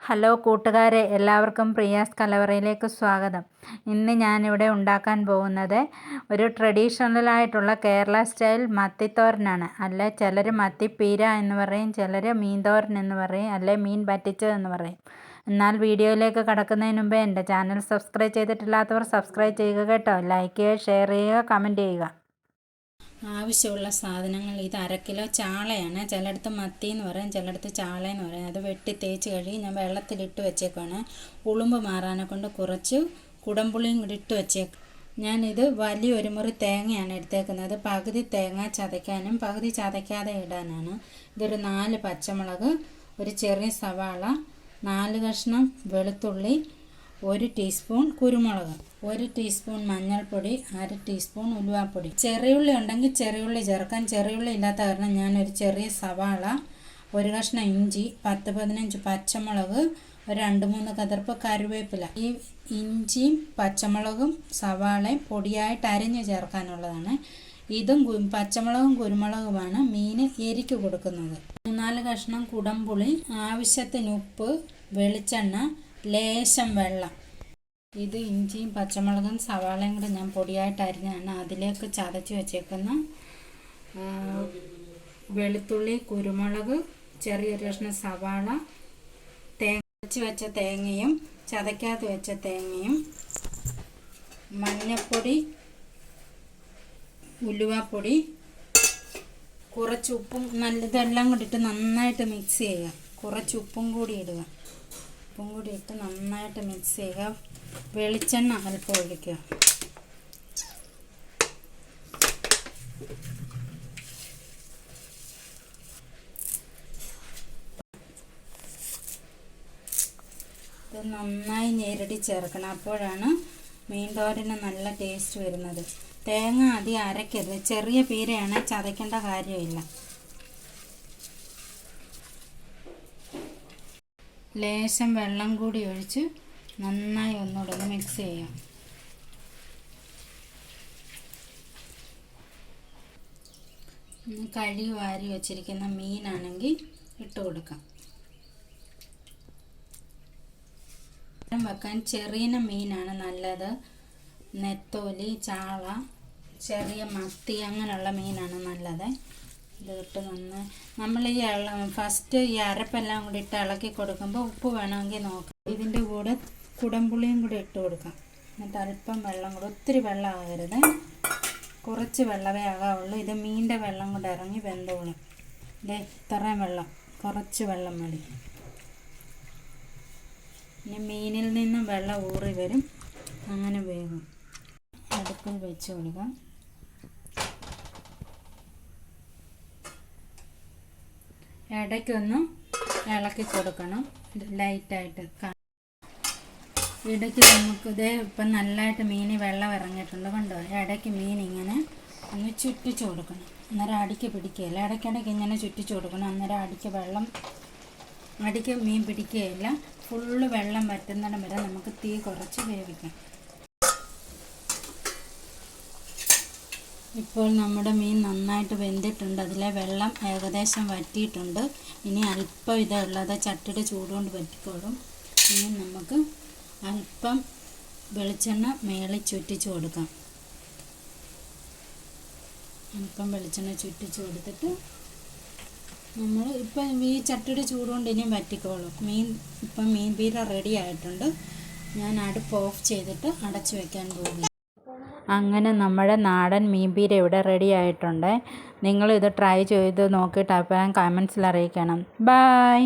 Hello കൂട്ടുകാരെ, എല്ലാവർക്കും പ്രിയാസ് കലവറയിലേക്ക് സ്വാഗതം. ഇന്ന് ഞാനിവിടെ ഉണ്ടാക്കാൻ പോകുന്നത് ഒരു ട്രഡീഷണലായിട്ടുള്ള കേരള സ്റ്റൈൽ മത്തിത്തോരനാണ്. അല്ലെ ചിലർ മത്തിപ്പീര എന്ന് പറയും, ചിലർ മീൻ തോരൻ എന്ന് പറയും, അല്ലെ മീൻ പറ്റിച്ചത് എന്ന് പറയും. എന്നാൽ വീഡിയോയിലേക്ക് കടക്കുന്നതിന് മുമ്പേ എൻ്റെ ചാനൽ സബ്സ്ക്രൈബ് ചെയ്തിട്ടില്ലാത്തവർ സബ്സ്ക്രൈബ് ചെയ്യുക കേട്ടോ. ലൈക്ക് ചെയ്യുക, ഷെയർ ചെയ്യുക, കമൻറ്റ് ചെയ്യുക. ആവശ്യമുള്ള സാധനങ്ങൾ ഇത് 1/2 കിലോ ചാളയാണ്. ചിലയിടത്ത് മത്തി എന്ന് പറയും, ചിലയിടത്ത് ചാളയെന്ന് പറയും. അത് വെട്ടി തേച്ച് കഴുകി ഞാൻ വെള്ളത്തിലിട്ട് വെച്ചേക്കാണ്. ഉളുമ്പ് മാറാനെ കൊണ്ട് കുറച്ച് കുടംപുളിയും കൂടി ഇട്ട് വെച്ചേക്കും. ഞാനിത് വലിയൊരു മുറി തേങ്ങയാണ് എടുത്തേക്കുന്നത്. പകുതി തേങ്ങ ചതയ്ക്കാനും പകുതി ചതയ്ക്കാതെ ഇടാനാണ്. ഇതൊരു 4 പച്ചമുളക്, ഒരു ചെറിയ സവാള, 4 കഷ്ണം വെളുത്തുള്ളി, 1 ടീസ്പൂൺ കുരുമുളക്, 1 ടീസ്പൂൺ മഞ്ഞൾപ്പൊടി, 1/2 ടീസ്പൂൺ ഉലുവാപ്പൊടി. ചെറിയുള്ളി ഉണ്ടെങ്കിൽ ചെറിയുള്ളി ചേർക്കാൻ. ചെറിയുള്ളി ഇല്ലാത്ത കാരണം ഞാനൊരു ചെറിയ സവാള, 1 കഷ്ണം ഇഞ്ചി, 10-15 പച്ചമുളക്, ഒരു 2-3 കതിർപ്പ് കറിവേപ്പില. ഈ ഇഞ്ചിയും പച്ചമുളകും സവാളയും പൊടിയായിട്ട് അരിഞ്ഞ് ചേർക്കാനുള്ളതാണ്. ഇതും പച്ചമുളകും കുരുമുളകുമാണ് മീൻ എരിക്ക് കൊടുക്കുന്നത്. 4 കഷ്ണം കുടംപുളി, ആവശ്യത്തിന് ഉപ്പ്, വെളിച്ചെണ്ണ, ലേശം വെള്ളം. ഇത് ഇഞ്ചിയും പച്ചമുളകും സവാളയും കൂടെ ഞാൻ പൊടിയായിട്ട് അരിഞ്ഞാണ്. അതിലേക്ക് ചതച്ച് വെച്ചേക്കുന്ന വെളുത്തുള്ളി, കുരുമുളക്, ചെറിയൊരു കഷ്ണം സവാള, തേങ്ങ വെച്ച തേങ്ങയും ചതയ്ക്കാത്ത വെച്ച തേങ്ങയും, മഞ്ഞൾപ്പൊടി, ഉലുവാപ്പൊടി, കുറച്ച് ഉപ്പും ഇതെല്ലാം കൂടി ഇട്ട് നന്നായിട്ട് മിക്സ് ചെയ്യുക. കുറച്ച് ഉപ്പും കൂടി ഇടുക. ഉപ്പും കൂടി ഇട്ട് നന്നായിട്ട് മിക്സ് ചെയ്യുക. വെളിച്ചെണ്ണ അല്പം ഒഴിക്കുക. ഇത് നന്നായി ഞെരടി ചേർക്കണം. അപ്പോഴാണ് മീൻ തോരന് നല്ല ടേസ്റ്റ് വരുന്നത്. തേങ്ങ അധികം അരയ്ക്കരുത്. ചെറിയ പീരയാണ്, ചതയ്ക്കേണ്ട കാര്യമില്ല. ലേശം വെള്ളം കൂടി ഒഴിച്ച് നന്നായി ഒന്നുകൂടെ മിക്സ് ചെയ്യാം. കഴുകി വാരി വച്ചിരിക്കുന്ന മീനാണെങ്കിൽ ഇട്ട് കൊടുക്കാം. വെക്കാൻ ചെറിയ മീനാണ് നല്ലത്. നെത്തോലി, ചാള, ചെറിയ മത്തി അങ്ങനെയുള്ള മീനാണ് നല്ലത്. ഇതിട്ട് നന്നായി നമ്മൾ ഫസ്റ്റ് ഈ അരപ്പെല്ലാം കൂടി ഇട്ട് ഇളക്കി കൊടുക്കുമ്പോൾ ഉപ്പ് വേണമെങ്കിൽ നോക്കാം. ഇതിൻ്റെ കൂടെ കുടംപുളിയും കൂടി ഇട്ട് കൊടുക്കാം. എന്നിട്ട് അല്പം വെള്ളം കൂടെ, ഒത്തിരി വെള്ളം ആകരുത്, കുറച്ച് വെള്ളമേ ആകാവുള്ളൂ. ഇത് മീനിൻ്റെ വെള്ളം കൂടെ ഇറങ്ങി വെന്തോളും. ഇത്രയും വെള്ളം, കുറച്ച് വെള്ളം മതി. ഇനി മീനിൽ നിന്നും വെള്ളം ഊറി വരും, അങ്ങനെ വേകും. അടുപ്പിൽ വെച്ച് കൊടുക്കാം. ഇടയ്ക്കൊന്ന് ഇളക്കി കൊടുക്കണം ലൈറ്റായിട്ട്. ഇടയ്ക്ക് നമുക്കിത് ഇപ്പം നല്ലതായിട്ട് മീൻ വെള്ളം ഇറങ്ങിയിട്ടുണ്ട്, കണ്ടോ? ഇടയ്ക്ക് മീൻ ഇങ്ങനെ ഒന്ന് ചുറ്റിച്ച് കൊടുക്കണം. അന്നേരം അടിക്ക് പിടിക്കുകയില്ല. ഇടയ്ക്കിടയ്ക്ക് ഇങ്ങനെ ചുറ്റിച്ച് കൊടുക്കണം. അന്നേരം അടിക്ക് മീൻ പിടിക്കുകയില്ല. ഫുള്ള് വെള്ളം വറ്റുന്നിടം വരെ നമുക്ക് തീ കുറച്ച് വേവിക്കാം. ഇപ്പോൾ നമ്മുടെ മീൻ നന്നായിട്ട് വെന്തിട്ടുണ്ട്. അതിലെ വെള്ളം ഏകദേശം വറ്റിയിട്ടുണ്ട്. ഇനി അല്പം ഇതുള്ളത് ചട്ടിയുടെ ചൂടുകൊണ്ട് വറ്റിക്കോളും. ഇനി നമുക്ക് അല്പം വെളിച്ചെണ്ണ മേളിൽ ചുറ്റിച്ച് കൊടുക്കാം. അല്പം വെളിച്ചെണ്ണ ചുറ്റിച്ച് കൊടുത്തിട്ട് നമ്മൾ ഇപ്പം ഈ ചട്ടിയുടെ ചൂടുകൊണ്ട് ഇനിയും വറ്റിക്കോളും. മീൻ പീര റെഡി ആയിട്ടുണ്ട്. ഞാൻ അടുപ്പ് ഓഫ് ചെയ്തിട്ട് അടച്ചു വയ്ക്കാൻ പോകുന്നു. അങ്ങനെ നമ്മുടെ നാടൻ മീൻ പീര ഇവിടെ റെഡി ആയിട്ടുണ്ട്. നിങ്ങളിത് ട്രൈ ചെയ്ത് നോക്കിയിട്ട് അഭിപ്രായം കമൻസിൽ അറിയിക്കണം. ബൈ.